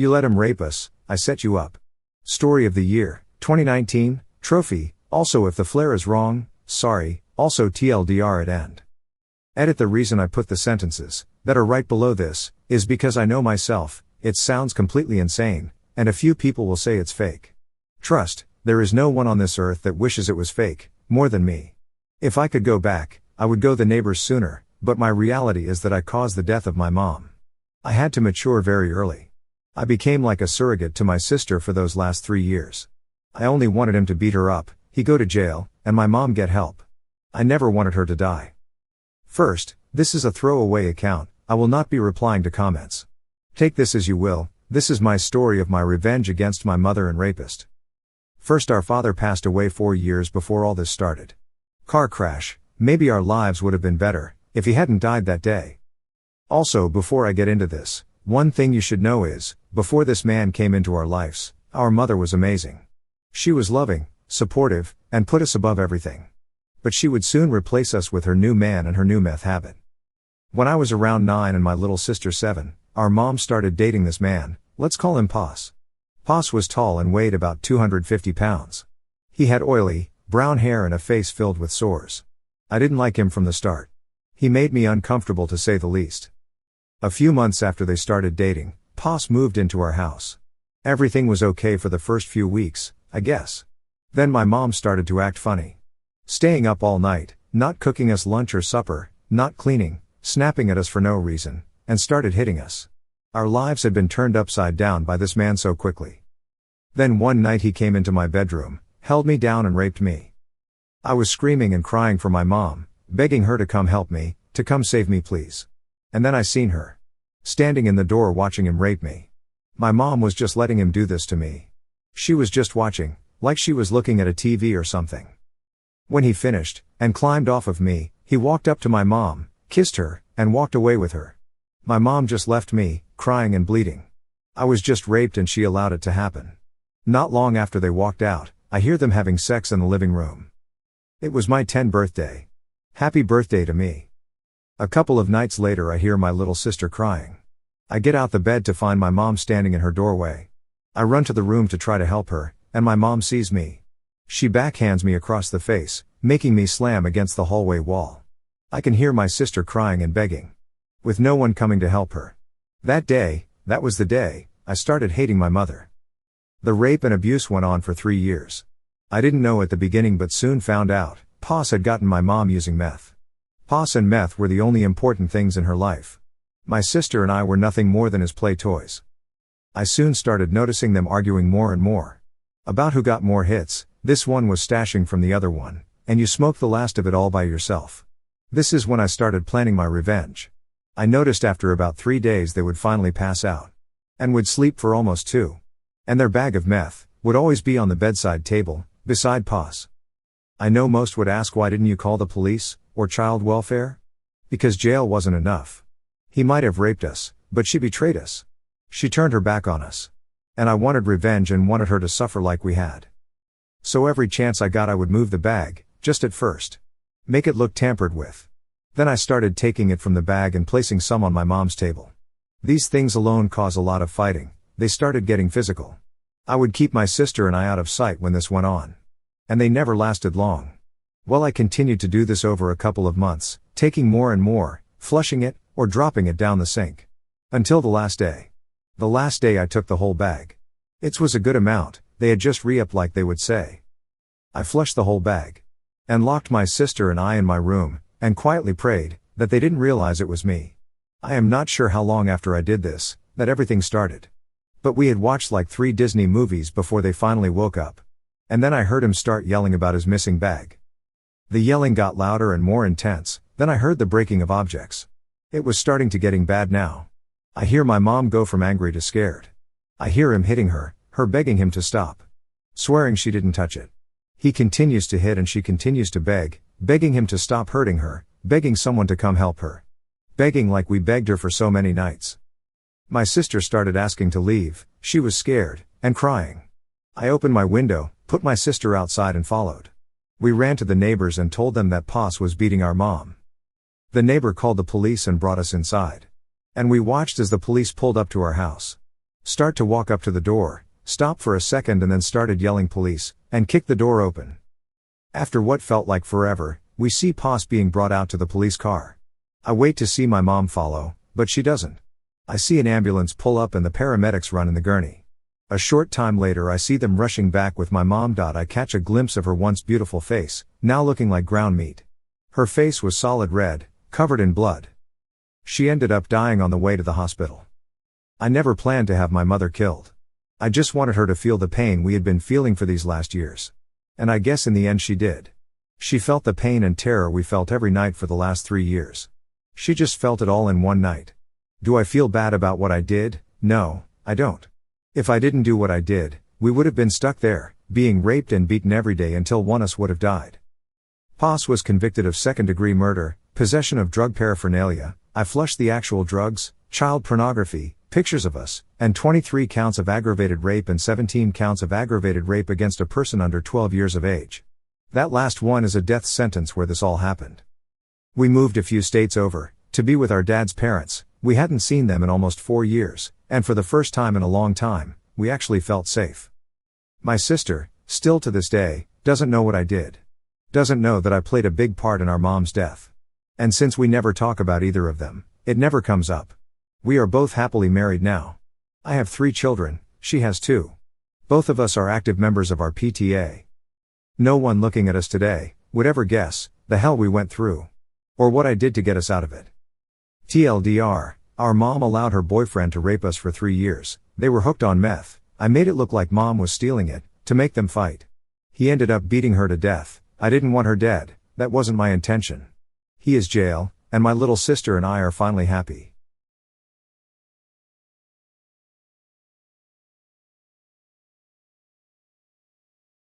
You let him rape us, I set you up. Story of the year, 2019, trophy, also if the flare is wrong, sorry, also TLDR at end. Edit. The reason I put the sentences that are right below this is because I know myself, it sounds completely insane, and a few people will say it's fake. Trust, there is no one on this earth that wishes it was fake, more than me. If I could go back, I would go the neighbors sooner, but my reality is that I caused the death of my mom. I had to mature very early. I became like a surrogate to my sister for those last 3 years. I only wanted him to beat her up, he go to jail, and my mom get help. I never wanted her to die. First, this is a throwaway account, I will not be replying to comments. Take this as you will, this is my story of my revenge against my mother and rapist. First, our father passed away 4 years before all this started. Car crash, maybe our lives would have been better, if he hadn't died that day. Also, before I get into this, one thing you should know is, before this man came into our lives, our mother was amazing. She was loving, supportive, and put us above everything. But she would soon replace us with her new man and her new meth habit. When I was around 9 and my little sister 7, our mom started dating this man, let's call him Pos. Pos was tall and weighed about 250 pounds. He had oily, brown hair and a face filled with sores. I didn't like him from the start. He made me uncomfortable to say the least. A few months after they started dating, Pos moved into our house. Everything was okay for the first few weeks, I guess. Then my mom started to act funny. Staying up all night, not cooking us lunch or supper, not cleaning, snapping at us for no reason, and started hitting us. Our lives had been turned upside down by this man so quickly. Then one night he came into my bedroom, held me down and raped me. I was screaming and crying for my mom, begging her to come help me, to come save me please. And then I seen her standing in the door watching him rape me. My mom was just letting him do this to me. She was just watching, like she was looking at a TV or something. When he finished, and climbed off of me, he walked up to my mom, kissed her, and walked away with her. My mom just left me, crying and bleeding. I was just raped and she allowed it to happen. Not long after they walked out, I hear them having sex in the living room. It was my 10th birthday. Happy birthday to me. A couple of nights later I hear my little sister crying. I get out the bed to find my mom standing in her doorway. I run to the room to try to help her, and my mom sees me. She backhands me across the face, making me slam against the hallway wall. I can hear my sister crying and begging, with no one coming to help her. That was the day, I started hating my mother. The rape and abuse went on for 3 years. I didn't know at the beginning but soon found out, Pos had gotten my mom using meth. Pos and meth were the only important things in her life. My sister and I were nothing more than his play toys. I soon started noticing them arguing more and more. About who got more hits, this one was stashing from the other one, and you smoke the last of it all by yourself. This is when I started planning my revenge. I noticed after about 3 days they would finally pass out. And would sleep for almost 2. And their bag of meth would always be on the bedside table, beside Pos. I know most would ask, why didn't you call the police, or child welfare? Because jail wasn't enough. He might have raped us, but she betrayed us. She turned her back on us. And I wanted revenge and wanted her to suffer like we had. So every chance I got I would move the bag, just at first. Make it look tampered with. Then I started taking it from the bag and placing some on my mom's table. These things alone cause a lot of fighting, they started getting physical. I would keep my sister and I out of sight when this went on. And they never lasted long. Well, I continued to do this over a couple of months, taking more and more, flushing it, or dropping it down the sink. Until the last day. The last day I took the whole bag. It was a good amount, they had just re-upped like they would say. I flushed the whole bag. And locked my sister and I in my room, and quietly prayed that they didn't realize it was me. I am not sure how long after I did this, that everything started. But we had watched like 3 Disney movies before they finally woke up. And then I heard him start yelling about his missing bag. The yelling got louder and more intense, then I heard the breaking of objects. It was starting to getting bad now. I hear my mom go from angry to scared. I hear him hitting her begging him to stop. Swearing she didn't touch it. He continues to hit and she continues to beg, begging him to stop hurting her, begging someone to come help her. Begging like we begged her for so many nights. My sister started asking to leave, she was scared, and crying. I opened my window, put my sister outside and followed. We ran to the neighbors and told them that Pos was beating our mom. The neighbor called the police and brought us inside. And we watched as the police pulled up to our house. start to walk up to the door, stop for a second and then started yelling police, and kicked the door open. After what felt like forever, we see Pos being brought out to the police car. I wait to see my mom follow, but she doesn't. I see an ambulance pull up and the paramedics run in the gurney. A short time later I see them rushing back with my mom. I catch a glimpse of her once beautiful face, now looking like ground meat. Her face was solid red, covered in blood. She ended up dying on the way to the hospital. I never planned to have my mother killed. I just wanted her to feel the pain we had been feeling for these last years. And I guess in the end she did. She felt the pain and terror we felt every night for the last 3 years. She just felt it all in one night. Do I feel bad about what I did? No, I don't. If I didn't do what I did, we would have been stuck there, being raped and beaten every day until one of us would have died. Pos was convicted of second-degree murder, possession of drug paraphernalia, I flushed the actual drugs, child pornography, pictures of us, and 23 counts of aggravated rape and 17 counts of aggravated rape against a person under 12 years of age. That last one is a death sentence where this all happened. We moved a few states over, to be with our dad's parents. We hadn't seen them in almost 4 years, and for the first time in a long time, we actually felt safe. My sister, still to this day, doesn't know what I did. Doesn't know that I played a big part in our mom's death. And since we never talk about either of them, it never comes up. We are both happily married now. I have 3 children, she has 2. Both of us are active members of our PTA. No one looking at us today would ever guess the hell we went through. Or what I did to get us out of it. TLDR, our mom allowed her boyfriend to rape us for 3 years. They were hooked on meth. I made it look like mom was stealing it, to make them fight. He ended up beating her to death. I didn't want her dead, that wasn't my intention. He is jail, and my little sister and I are finally happy.